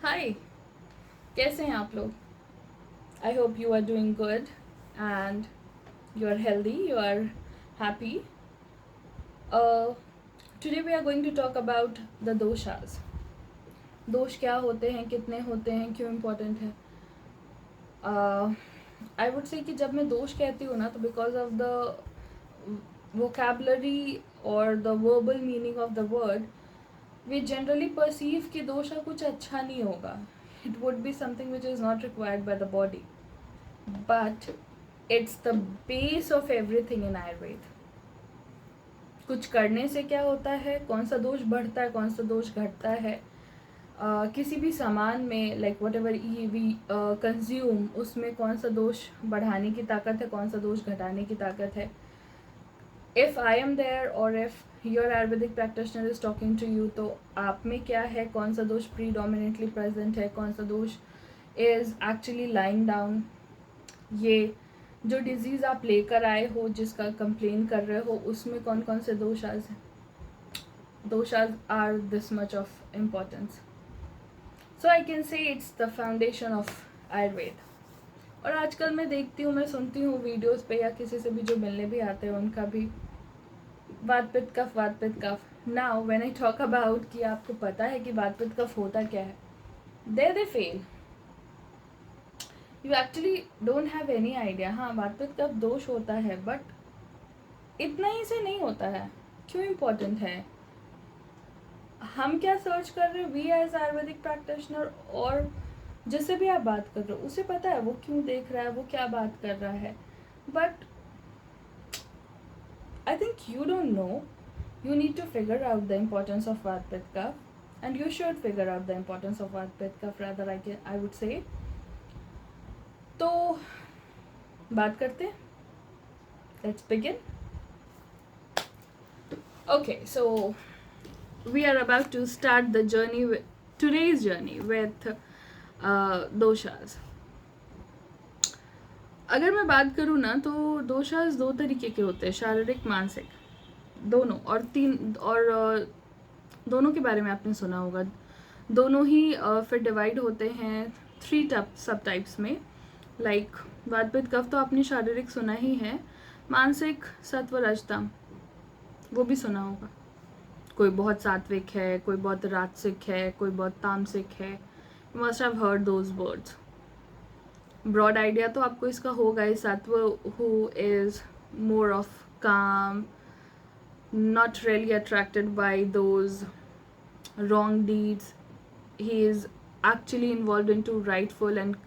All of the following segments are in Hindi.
हाय, कैसे हैं आप लोग? I hope you are doing good and you are healthy, you are happy. Today we are going to talk about the doshas. दोष क्या होते हैं, कितने होते हैं, क्यों इम्पोर्टेंट है? आई वुड से कि जब मैं दोष कहती हूँ ना, तो because of the vocabulary or the verbal meaning of the word, we generally perceive कि दोषा कुछ अच्छा नहीं होगा. It would be something which is not required by the body. But it's the base of everything in Ayurveda. कुछ करने से क्या होता है, कौन सा दोष बढ़ता है, कौन सा दोष घटता है. किसी भी सामान में like whatever we consume, उसमें कौन सा दोष बढ़ाने की ताकत है, कौन सा दोष घटाने की ताकत है. इफ़ आई एम देयर और if your Ayurvedic practitioner is talking to you, तो आप में क्या है, कौन सा दोष प्रीडोमिनेटली प्रेजेंट है, कौन सा दोष इज़ एक्चुअली लाइंग डाउन. ये जो डिजीज़ आप लेकर आए हो, जिसका कंप्लेन कर रहे हो, उसमें कौन कौन से दोषाज हैं. Doshas are this much of importance. So I can say it's the foundation of Ayurveda. और आजकल मैं देखती हूँ, मैं सुनती हूँ वीडियोस पे, या किसी से भी जो मिलने भी आते हैं उनका भी वात पित्त कफ, वात पित्त कफ. Now when I talk about कि आपको पता है कि वात पित्त कफ होता क्या है, they fail. You actually don't have any idea. हाँ, वात पित्त कफ दोष होता है, बट इतना ही से नहीं होता है. क्यों इम्पोर्टेंट है? हम क्या सर्च कर रहे हैं, वी एज आयुर्वेदिक प्रैक्टिशनर, और जिससे भी आप बात कर रहे हो उसे पता है वो क्यों देख रहा है, वो क्या बात कर रहा है. But I think you don't know. You need to figure out the importance of Vat Pitta Kapha, and you should figure out the importance of Vat Pitta Kapha, rather I would say. तो बात करते हैं. Let's begin. Okay, so we are about to start the journey with today's journey with doshas. अगर मैं बात करूँ ना, तो दोषाज दो तरीके के होते हैं, शारीरिक, मानसिक, दोनों. और दोनों के बारे में आपने सुना होगा. दोनों ही फिर डिवाइड होते हैं 3 सब टाइप्स में. लाइक वात पित्त कफ तो आपने शारीरिक सुना ही है. मानसिक, सत्व, रजतम, वो भी सुना होगा. कोई बहुत सात्विक है, कोई बहुत राजसिक है, कोई बहुत तामसिक है. You must have heard those words. Broad idea तो आपको इसका होगा. इस sattva who is more of calm, not really attracted by those wrong deeds. He is actually involved into rightful and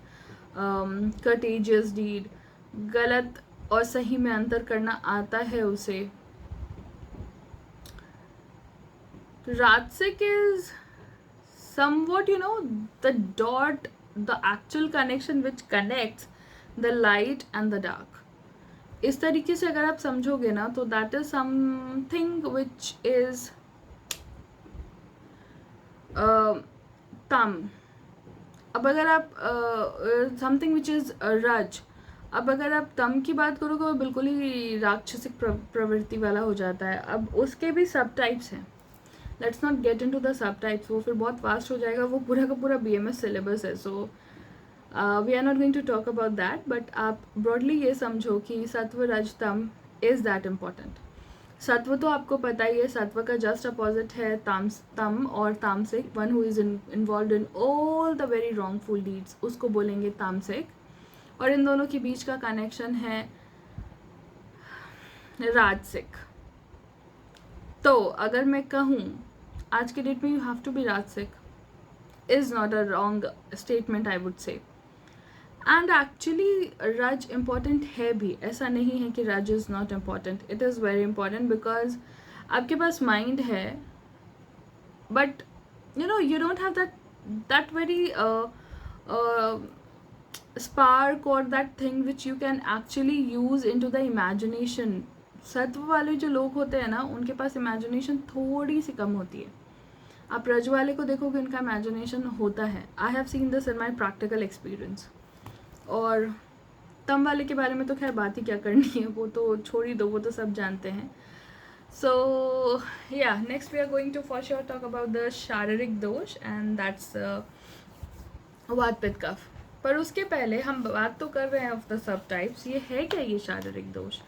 courageous deed. गलत और सही में अंतर करना आता है उसे. Rajasic is somewhat, the dot, the actual connection which connects the light and the dark. इस तरीके से अगर आप समझोगे ना, तो that is something which is तम. अब अगर आप समथिंग विच इज रज, अब अगर आप तम की बात करोगे, वो बिल्कुल ही राक्षसिक प्रवृत्ति वाला हो जाता है. अब उसके भी सब टाइप्स हैं. Let's not get into the sub types, वो फिर बहुत फास्ट हो जाएगा. वो पूरा का पूरा BMS सिलेबस है. So we are not going to talk about that. But आप ब्रॉडली ये समझो कि सत्व, रजतम इज दैट इम्पॉर्टेंट. सत्व तो आपको पता ही है. सत्व का जस्ट अपोजिट है तम और तामसिक. One who is involve in all the very wrongful deeds, उसको बोलेंगे तामसिक. और इन दोनों के बीच का कनेक्शन है राजसिक. तो अगर मैं कहूँ आज के डेट में यू हैव टू बी राजसिक is not a wrong statement, I would say. And actually रज इम्पॉर्टेंट है भी. ऐसा नहीं है कि रज is not important. It is very important because आपके पास माइंड है, but you don't have that very spark or that thing which you can actually use into the imagination. सत्व वाले जो लोग होते हैं ना, उनके पास इमेजिनेशन थोड़ी सी कम होती है. आप रज वाले को देखोगे, उनका इमेजिनेशन होता है. I have seen this in my practical experience. और तम वाले के बारे में तो खैर बात ही क्या करनी है, वो तो छोड़ ही दो, वो तो सब जानते हैं. So yeah, next we are going to for sure talk about the Sharirik dosh, and that's वात पित्त कफ। पर उसके पहले हम बात तो कर रहे हैं ऑफ द सब टाइप्स, ये है क्या ये शारीरिक दोष?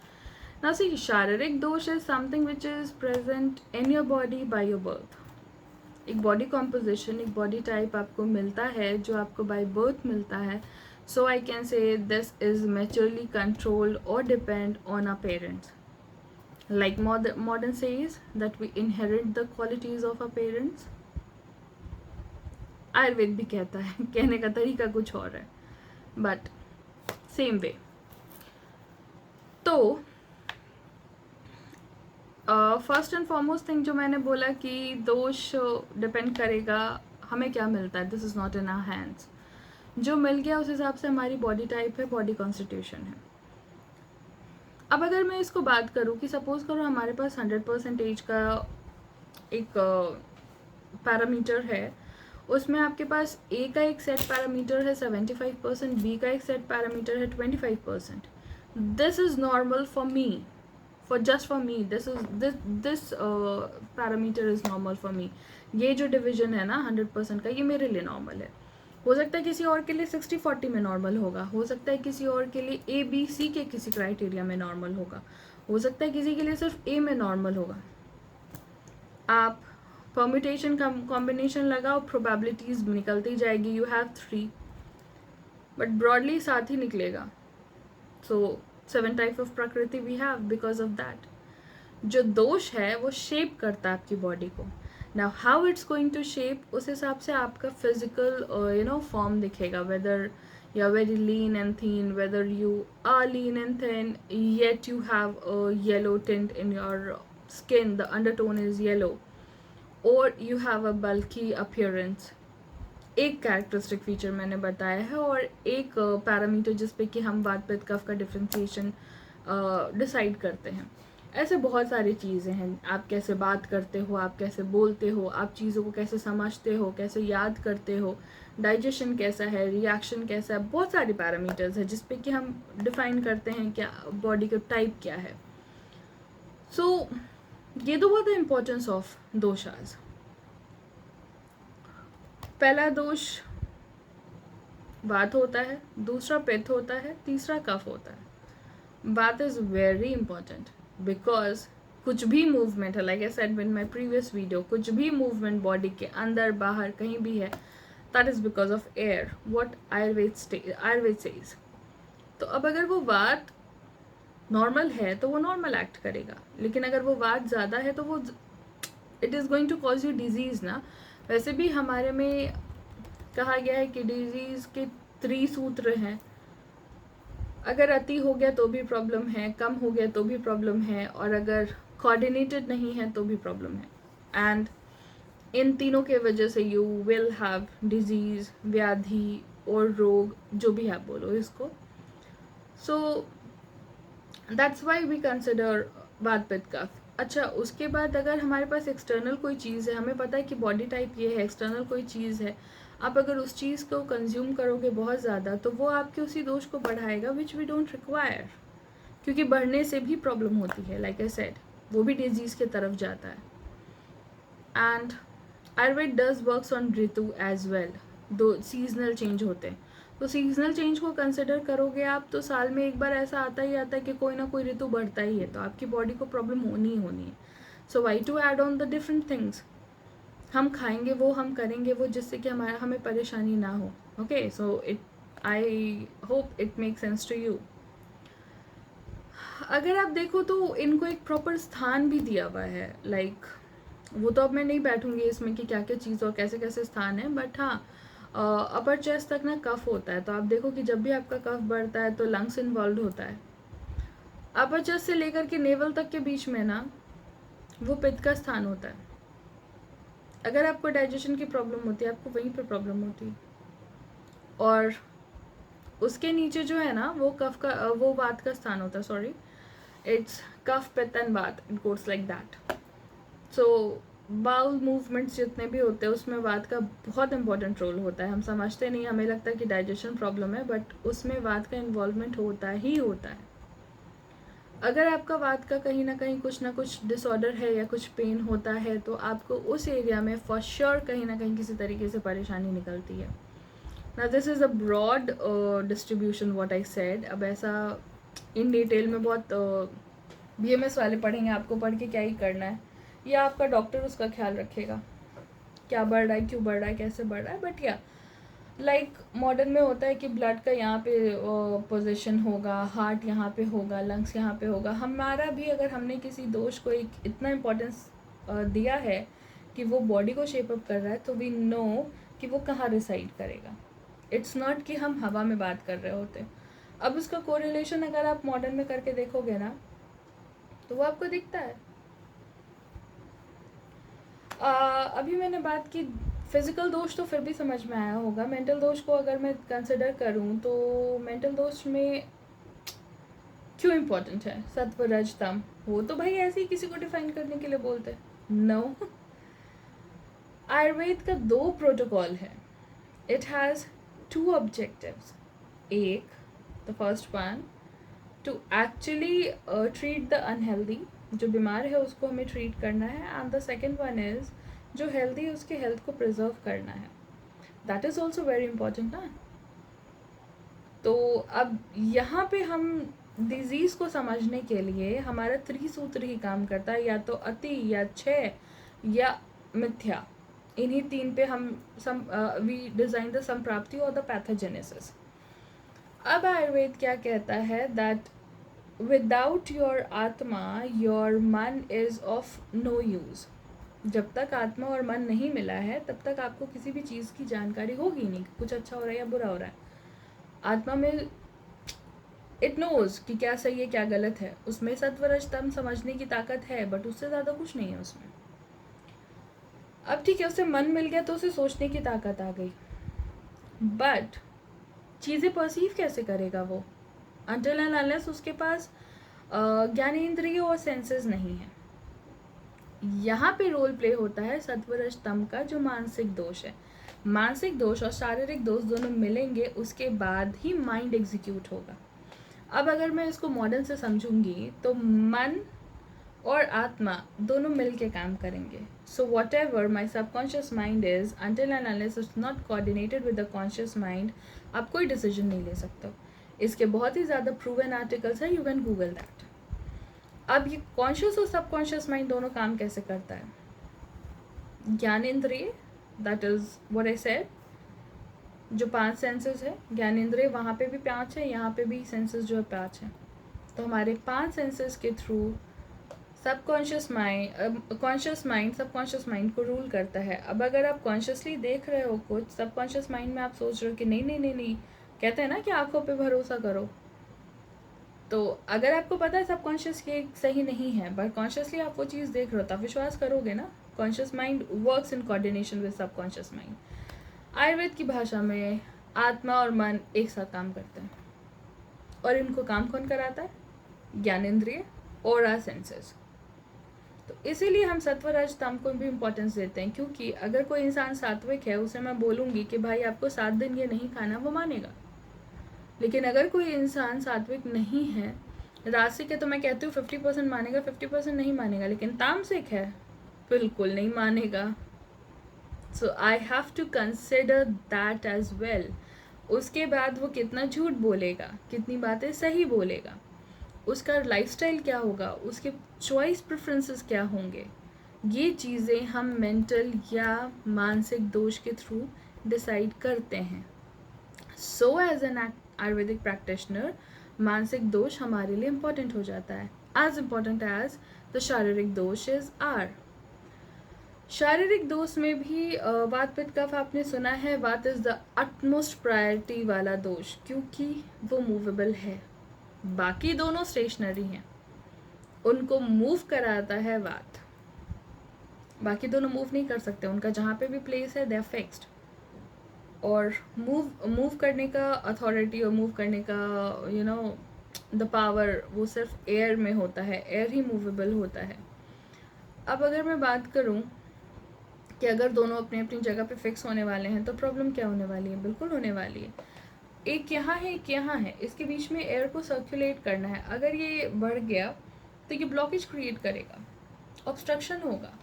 ना सी, शारीरिक दोष is something which is present in your body by your birth. एक बॉडी कॉम्पोजिशन, एक बॉडी टाइप आपको मिलता है जो आपको बाय बर्थ मिलता है. So I can say this is maturely controlled और depend on our parents. Like modern says that we inherit the qualities of our parents. Ayurveda भी कहता है, कहने का तरीका कुछ और है, बट सेम वे. तो फर्स्ट एंड फॉरमोस्ट थिंग जो मैंने बोला कि दोष डिपेंड करेगा हमें क्या मिलता है, this is not in our hands. जो मिल गया उस हिसाब से हमारी बॉडी टाइप है, बॉडी कॉन्स्टिट्यूशन है. अब अगर मैं इसको बात करूँ कि सपोज करो हमारे पास 100% का एक पैरामीटर है, उसमें आपके पास ए का एक सेट पैरामीटर है 75%, बी का एक सेट पैरामीटर है 25%. This is normal for me, for just for me, this parameter is normal for me. ये जो डिवीजन है ना 100% का, ये मेरे लिए नॉर्मल है. हो सकता है किसी और के लिए 60-40 में नॉर्मल होगा, हो सकता है किसी और के लिए ABC के किसी क्राइटेरिया में नॉर्मल होगा, हो सकता है किसी के लिए सिर्फ A में नॉर्मल होगा. आप परम्यूटेशन कॉम्बिनेशन लगाओ, प्रोबेबिलिटीज निकलती जाएगी. यू हैव 3 बट ब्रॉडली साथ ही निकलेगा. So 7 type of prakriti we have because of that. जो दोष है वो शेप करता है आपकी बॉडी को. Now how it's going to shape, उस हिसाब से आपका फिजिकल फॉर्म दिखेगा. Whether you are very lean and thin, whether you are lean and thin yet you have a yellow tint in your skin, the undertone is yellow, और you have a bulky appearance. एक कैरेक्टरिस्टिक फीचर मैंने बताया है, और एक पैरामीटर जिस पे कि हम वात पित्त कफ का डिफ्रेंसिएशन डिसाइड करते हैं. ऐसे बहुत सारी चीज़ें हैं. आप कैसे बात करते हो, आप कैसे बोलते हो, आप चीज़ों को कैसे समझते हो, कैसे याद करते हो, डाइजेशन कैसा है, रिएक्शन कैसा है, बहुत सारे पैरामीटर्स हैं जिस पे कि हम डिफाइन करते हैं क्या बॉडी का टाइप क्या है. सो ये तो बहुत इम्पोर्टेंस ऑफ दोषाज. पहला दोष वात होता है, दूसरा पित्त होता है, तीसरा कफ होता है. वात इज वेरी इंपॉर्टेंट बिकॉज कुछ भी मूवमेंट है, like I said in my previous video, कुछ भी मूवमेंट बॉडी के अंदर बाहर कहीं भी है, that is because of air, what Ayurveda says. तो अब अगर वो वात नॉर्मल है तो वो नॉर्मल एक्ट करेगा, लेकिन अगर वो वात ज़्यादा है तो वो it is going to cause you disease ना. वैसे भी हमारे में कहा गया है कि डिजीज़ के 3 सूत्र हैं. अगर अति हो गया तो भी प्रॉब्लम है, कम हो गया तो भी प्रॉब्लम है, और अगर कोऑर्डिनेटेड नहीं है तो भी प्रॉब्लम है. एंड इन तीनों के वजह से यू विल हैव डिजीज़, व्याधि और रोग, जो भी आप बोलो इसको. So that's why we consider vata पित्त कफ. अच्छा, उसके बाद अगर हमारे पास एक्सटर्नल कोई चीज़ है, हमें पता है कि बॉडी टाइप ये है, एक्सटर्नल कोई चीज़ है, आप अगर उस चीज़ को कंज्यूम करोगे बहुत ज़्यादा तो वो आपके उसी दोष को बढ़ाएगा, विच वी डोंट रिक्वायर. क्योंकि बढ़ने से भी प्रॉब्लम होती है, लाइक आई सेड, वो भी डिजीज़ के तरफ जाता है. And Ayurveda does works on ritu as well. दो सीजनल चेंज होते हैं, तो सीजनल चेंज को कंसिडर करोगे आप तो साल में एक बार ऐसा आता है कि कोई ना कोई ऋतु बढ़ता ही है, तो आपकी बॉडी को प्रॉब्लम होनी ही होनी है. So why to add on the different things. हम खाएंगे वो, हम करेंगे वो, जिससे कि हमें परेशानी ना हो. Okay, so I hope it make sense to you. अगर आप देखो तो इनको एक प्रॉपर स्थान भी दिया हुआ है. लाइक वो तो अब मैं नहीं बैठूंगी इसमें कि क्या क्या चीज़ और कैसे कैसे स्थान है, बट हाँ, अपर चेस्ट तक ना कफ होता है. तो आप देखो कि जब भी आपका कफ बढ़ता है तो लंग्स इन्वॉल्व होता है. अपर चेस्ट से लेकर के नेवल तक के बीच में ना वो पित्त का स्थान होता है. अगर आपको डाइजेशन की प्रॉब्लम होती है, आपको वहीं पे प्रॉब्लम होती है. और उसके नीचे जो है ना वो कफ का, वो वात का स्थान होता है. Sorry, it's cough, pitta and vata, it goes like that. So bowel movements जितने भी होते हैं उसमें वात का बहुत इंपॉर्टेंट रोल होता है. हम समझते नहीं, हमें लगता है कि डाइजेशन प्रॉब्लम है, बट उसमें वात का इन्वॉल्वमेंट होता ही होता है. अगर आपका वात का कहीं ना कुछ डिसऑर्डर है या कुछ पेन होता है तो आपको उस एरिया में फॉर श्योर कहीं ना कहीं किसी तरीके से परेशानी निकलती है. ना this is a broad distribution what I said. अब ऐसा इन डिटेल में बहुत BMS वाले पढ़ेंगे, आपको पढ़ के क्या ही करना है, या आपका डॉक्टर उसका ख्याल रखेगा क्या बढ़ रहा है, क्यों बढ़ रहा है, कैसे बढ़ रहा है. बट या लाइक मॉडर्न में होता है कि ब्लड का यहाँ पे पोजीशन होगा, हार्ट यहाँ पे होगा, लंग्स यहाँ पे होगा. हमारा भी अगर हमने किसी दोष को एक इतना इम्पोर्टेंस दिया है कि वो बॉडी को शेप अप कर रहा है, तो वी नो कि वो कहाँ रिसाइड करेगा. इट्स नॉट कि हम हवा में बात कर रहे होते. अब उसका कोरिलेशन अगर आप मॉडर्न में करके देखोगे ना, तो वो आपको दिखता है. अभी मैंने बात की फिजिकल दोष, तो फिर भी समझ में आया होगा. मेंटल दोष को अगर मैं कंसिडर करूं तो मेंटल दोष में क्यों इम्पोर्टेंट है सत्व रज तम, वो तो भाई ऐसे ही किसी को डिफाइन करने के लिए बोलते हैं. नो, आयुर्वेद का 2 प्रोटोकॉल है. It has 2 objectives. एक, the first one, to actually treat the unhealthy, जो बीमार है उसको हमें ट्रीट करना है. And the second one is जो हेल्दी है उसके हेल्थ को प्रिजर्व करना है. That is also very important ना. तो अब यहाँ पे हम डिजीज़ को समझने के लिए हमारा त्रिसूत्र ही काम करता है, या तो अति, या क्षय, या मिथ्या. इन्हीं 3 पे हम वी डिज़ाइन द संप्राप्ति और द पैथोजेनेसिस. अब आयुर्वेद क्या कहता है, दैट विदाउट योर आत्मा योर मन इज़ ऑफ नो यूज़. जब तक आत्मा और मन नहीं मिला है तब तक आपको किसी भी चीज़ की जानकारी होगी नहीं, कुछ अच्छा हो रहा है या बुरा हो रहा है. आत्मा में इट नोज कि क्या सही है क्या गलत है. उसमें सत्वरज तम समझने की ताकत है, बट उससे ज़्यादा कुछ नहीं है उसमें. अब ठीक है, उसे मन मिल गया तो उसे सोचने की ताकत आ गई, बट चीज़ें परसीव कैसे करेगा वो, अनटिल एंड अनलेस उसके पास ज्ञानेंद्रिय और सेंसेस नहीं है. यहाँ पे रोल प्ले होता है सत्वरज तम का, जो मानसिक दोष है. मानसिक दोष और शारीरिक दोष दोनों मिलेंगे, उसके बाद ही माइंड एग्जीक्यूट होगा. अब अगर मैं इसको मॉडर्न से समझूंगी तो मन और आत्मा दोनों मिल के काम करेंगे. So what ever my subconscious mind is, until and unless it's not coordinated with the conscious mind, आप कोई डिसीजन नहीं ले सकते. इसके बहुत ही ज़्यादा प्रूवन आर्टिकल्स है, यू कैन गूगल दैट. अब ये कॉन्शियस और सबकॉन्शियस माइंड दोनों काम कैसे करता है. ज्ञानेंद्रिय, that is what I said, जो 5 सेंसेस है. ज्ञानेंद्रिय वहाँ पे भी 5 है, यहाँ पे भी सेंसेस जो है 5 है. तो हमारे 5 सेंसेस के through subconscious mind, conscious mind subconscious mind को रूल करता है. अब अगर आप कॉन्शियसली देख रहे हो कुछ, सबकॉन्शियस माइंड में आप सोच रहे हो कि नहीं नहीं नहीं नहीं, कहते हैं ना कि आंखों पे भरोसा करो. तो अगर आपको पता है सबकॉन्शियस ये सही नहीं है, बट कॉन्शियसली आप वो चीज़ देख रहे हो, तब विश्वास करोगे ना. Conscious mind works in coordination with subconscious mind. Ayurveda की भाषा में आत्मा और मन एक साथ काम करते हैं, और इनको काम कौन कराता है, ज्ञानेंद्रिय और आ सेंसेस. तो इसीलिए हम सत्वरज तम को भी इम्पोर्टेंस देते हैं, क्योंकि अगर कोई इंसान सात्विक है, उसे मैं बोलूँगी कि भाई आपको 7 दिन ये नहीं खाना, वो मानेगा. लेकिन अगर कोई इंसान सात्विक नहीं है, रासिक है, तो मैं कहती हूँ 50% मानेगा, 50% नहीं मानेगा. लेकिन तामसिक है, बिल्कुल नहीं मानेगा. So I have to consider that as well. उसके बाद वो कितना झूठ बोलेगा, कितनी बातें सही बोलेगा, उसका लाइफस्टाइल क्या होगा, उसके चॉइस प्रेफरेंसेस क्या होंगे, ये चीज़ें हम मेंटल या मानसिक दोष के थ्रू डिसाइड करते हैं. So as an Ayurvedic practitioner, मानसिक दोष हमारे लिए इम्पॉर्टेंट हो जाता है, एज इम्पॉर्टेंट एज द शारीरिक दोष इज आर. शारीरिक दोष में भी वात पित्त कफ आपने सुना है. वात इज द अटमोस्ट प्रायोरिटी वाला दोष, क्योंकि वो मूवेबल है. बाकी दोनों स्टेशनरी हैं, उनको मूव कराता है वात. बाकी दोनों मूव नहीं कर सकते, उनका जहाँ पे भी प्लेस है दे आर फिक्स्ड. और मूव करने का अथॉरिटी और मूव करने का यू नो द पावर, वो सिर्फ एयर में होता है. एयर ही मूवेबल होता है. अब अगर मैं बात करूँ कि अगर दोनों अपनी अपनी जगह पे फिक्स होने वाले हैं, तो प्रॉब्लम क्या होने वाली है, बिल्कुल होने वाली है. एक यहाँ है, एक यहाँ है, इसके बीच में एयर को सर्कुलेट करना है. अगर ये बढ़ गया तो ये ब्लॉकेज क्रिएट करेगा, ऑब्स्ट्रक्शन होगा.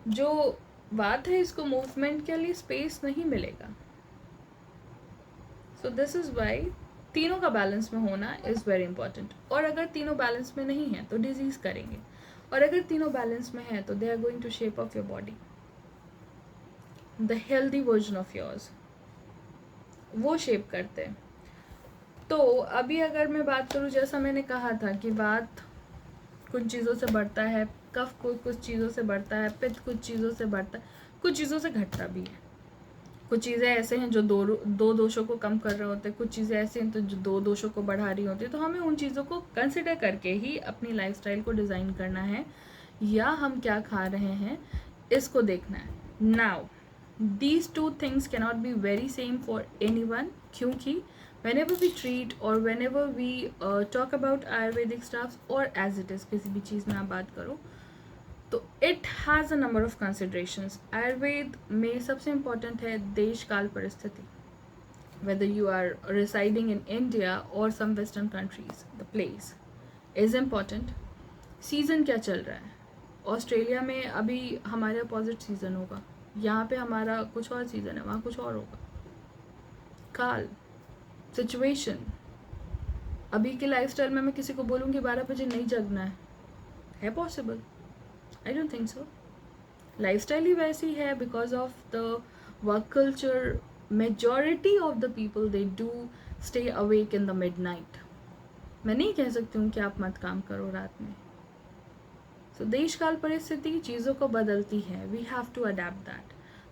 जो बात है, इसको मूवमेंट के लिए स्पेस नहीं मिलेगा. सो दिस इज़ वाई तीनों का बैलेंस में होना इज़ वेरी इंपॉर्टेंट. और अगर तीनों बैलेंस में नहीं है तो डिजीज़ करेंगे, और अगर तीनों बैलेंस में है तो they are going to shape of your body, the healthy version of yours, वो शेप करते हैं. तो अभी अगर मैं बात करूँ, जैसा मैंने कहा था कि वात कुछ चीज़ों से बढ़ता है, कफ कुछ चीज़ों से बढ़ता है, पित्त कुछ चीज़ों से बढ़ता है, कुछ चीज़ों से घटता भी है. कुछ चीज़ें ऐसे हैं जो दो दोषों को कम कर रहे होते हैं, कुछ चीज़ें ऐसे हैं तो जो दो दोषों को बढ़ा रही होती है. तो हमें उन चीज़ों को कंसिडर करके ही अपनी लाइफस्टाइल को डिज़ाइन करना है, या हम क्या खा रहे हैं इसको देखना है. Now these two things cannot be very same for anyone, क्योंकि whenever we treat or whenever we talk about Ayurvedic stuff, और as it is किसी भी चीज़ में आप बात करो तो it has a number of considerations. Ayurveda में सबसे important है देश काल परिस्थिति. Whether you are residing in India or some western countries, the place is important. Season क्या चल रहा है? ऑस्ट्रेलिया में अभी हमारे अपोजिट सीज़न होगा, यहाँ पे हमारा कुछ और सीज़न है, वहाँ कुछ और होगा. काल, सिचुएशन. अभी के लाइफस्टाइल में मैं किसी को बोलूँगी 12 बजे नहीं जगना है possible? I don't think so. Lifestyle ही वैसी है because of the work culture. Majority of the people they do stay awake in the midnight. मैं नहीं कह सकती हूँ कि आप मत काम करो रात में. सो देश काल परिस्थिति चीज़ों को बदलती है. We have to adapt that.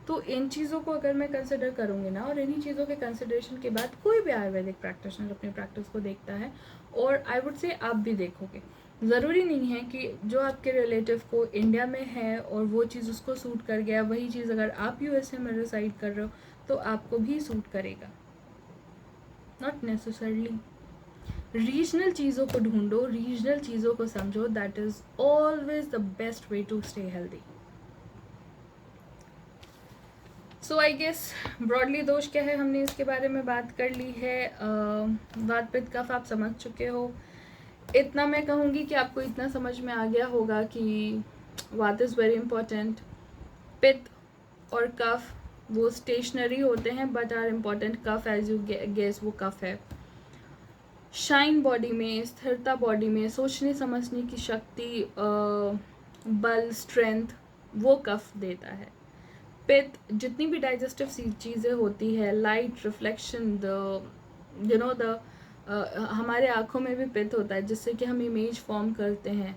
तो इन चीज़ों को अगर मैं कंसिडर करूँगी ना, और इन्हीं चीज़ों के कंसिडरेशन के बाद कोई भी आयुर्वेदिक प्रैक्टिशनर अपनी प्रैक्टिस को देखता है, और आई वुड से आप भी देखोगे. ज़रूरी नहीं है कि जो आपके रिलेटिव को इंडिया में है और वो चीज़ उसको सूट कर गया, वही चीज़ अगर आप यूएसए में रिसाइड कर रहे हो तो आपको भी सूट करेगा. Not necessarily. रीजनल चीज़ों को ढूंढो, रीजनल चीज़ों को समझो. That is always the best way to stay healthy. So I guess broadly दोष क्या है हमने इसके बारे में बात कर ली है. वात पित्त कफ आप समझ चुके हो. इतना मैं कहूँगी कि आपको इतना समझ में आ गया होगा कि वात इज़ वेरी इंपॉर्टेंट. पित्त और कफ वो स्टेशनरी होते हैं but are important. Kapha as you guess वो कफ है. शाइन बॉडी में, स्थिरता बॉडी में, सोचने समझने की शक्ति, बल, स्ट्रेंथ, वो कफ देता है. पित्त जितनी भी डाइजेस्टिव चीज़ें होती है, लाइट, रिफ्लेक्शन, द हमारे आँखों में भी पित्त होता है जिससे कि हम इमेज फॉर्म करते हैं.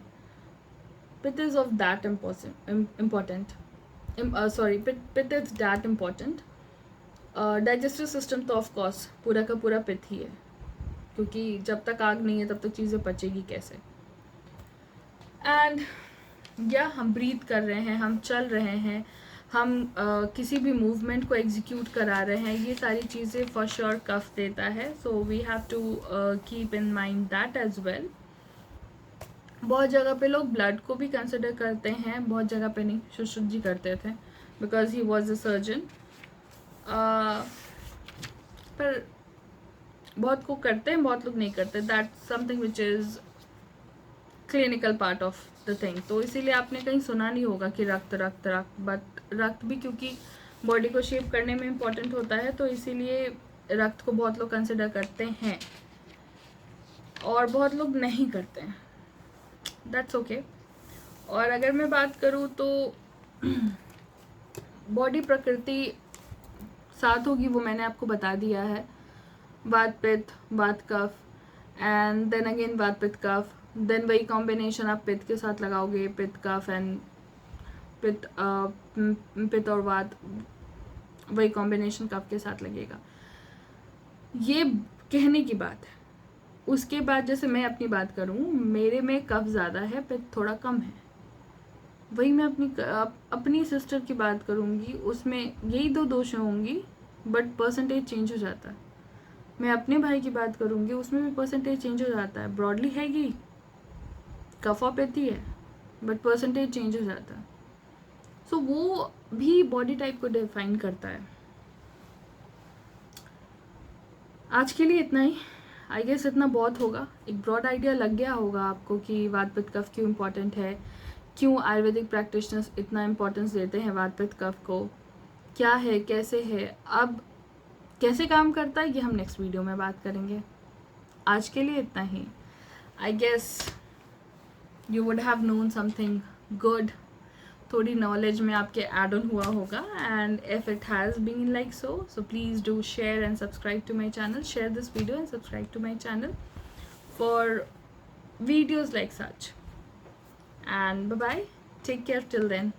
पित्त इज़ ऑफ दैट इम्पॉर्टेंट. पित्त is that important. Digestive system तो ऑफ कोर्स पूरा का पूरा पित्त ही है, क्योंकि जब तक आग नहीं है तब तक चीज़ें पचेगी कैसे. एंड या हम ब्रीथ कर रहे हैं, हम चल रहे हैं, हम किसी भी मूवमेंट को एग्जीक्यूट करा रहे हैं, ये सारी चीज़ें फॉर श्योर कफ देता है. So we have to keep in mind that as well. बहुत जगह पे लोग ब्लड को भी कंसिडर करते हैं, बहुत जगह पे नहीं. शुश्रुत जी करते थे because he was a surgeon. पर बहुत को करते हैं, बहुत लोग नहीं करते. That something which is clinical part of the thing. तो इसीलिए आपने कहीं सुना नहीं होगा कि रक्त रक्त रक्त. बट रक्त भी क्योंकि बॉडी को शेप करने में इम्पॉर्टेंट होता है तो इसीलिए रक्त को बहुत लोग कंसिडर करते हैं और बहुत लोग नहीं करते हैं. That's okay. और अगर मैं बात करूँ तो बॉडी प्रकृति सात होगी, वो मैंने आपको बता दिया है. वात पित्त, वात कफ, एंड देन अगेन वात पित्त कफ. देन वही कॉम्बिनेशन आप पित्त के साथ लगाओगे, पित्त कफ एंड पित्त और वात, वही कॉम्बिनेशन कफ के साथ लगेगा. ये कहने की बात है. उसके बाद जैसे मैं अपनी बात करूँ, मेरे में कफ ज़्यादा है, पित्त थोड़ा कम है. वही मैं अपनी सिस्टर की बात करूँगी, उसमें यही दो दोष होंगी बट परसेंटेज चेंज हो जाता है. मैं अपने भाई की बात करूँगी, उसमें भी परसेंटेज चेंज हो जाता है. ब्रॉडली है कि कफ और पित्त ही है बट परसेंटेज चेंज हो जाता है. सो वो भी बॉडी टाइप को डिफाइन करता है. आज के लिए इतना ही. आई गेस इतना बहुत होगा. एक ब्रॉड आइडिया लग गया होगा आपको कि वात पित्त कफ क्यों इम्पोर्टेंट है, क्यों आयुर्वेदिक प्रैक्टिशनर्स इतना इम्पोर्टेंस देते हैं वात पित्त कफ को, क्या है, कैसे है. अब कैसे काम करता है ये हम नेक्स्ट वीडियो में बात करेंगे. आज के लिए इतना ही. I guess you would have known something good. थोड़ी नॉलेज में आपके एड ऑन हुआ होगा. And if it has been like so please do share and subscribe to my channel. Share this video and subscribe to my channel for videos like such. And bye bye. Take care till then.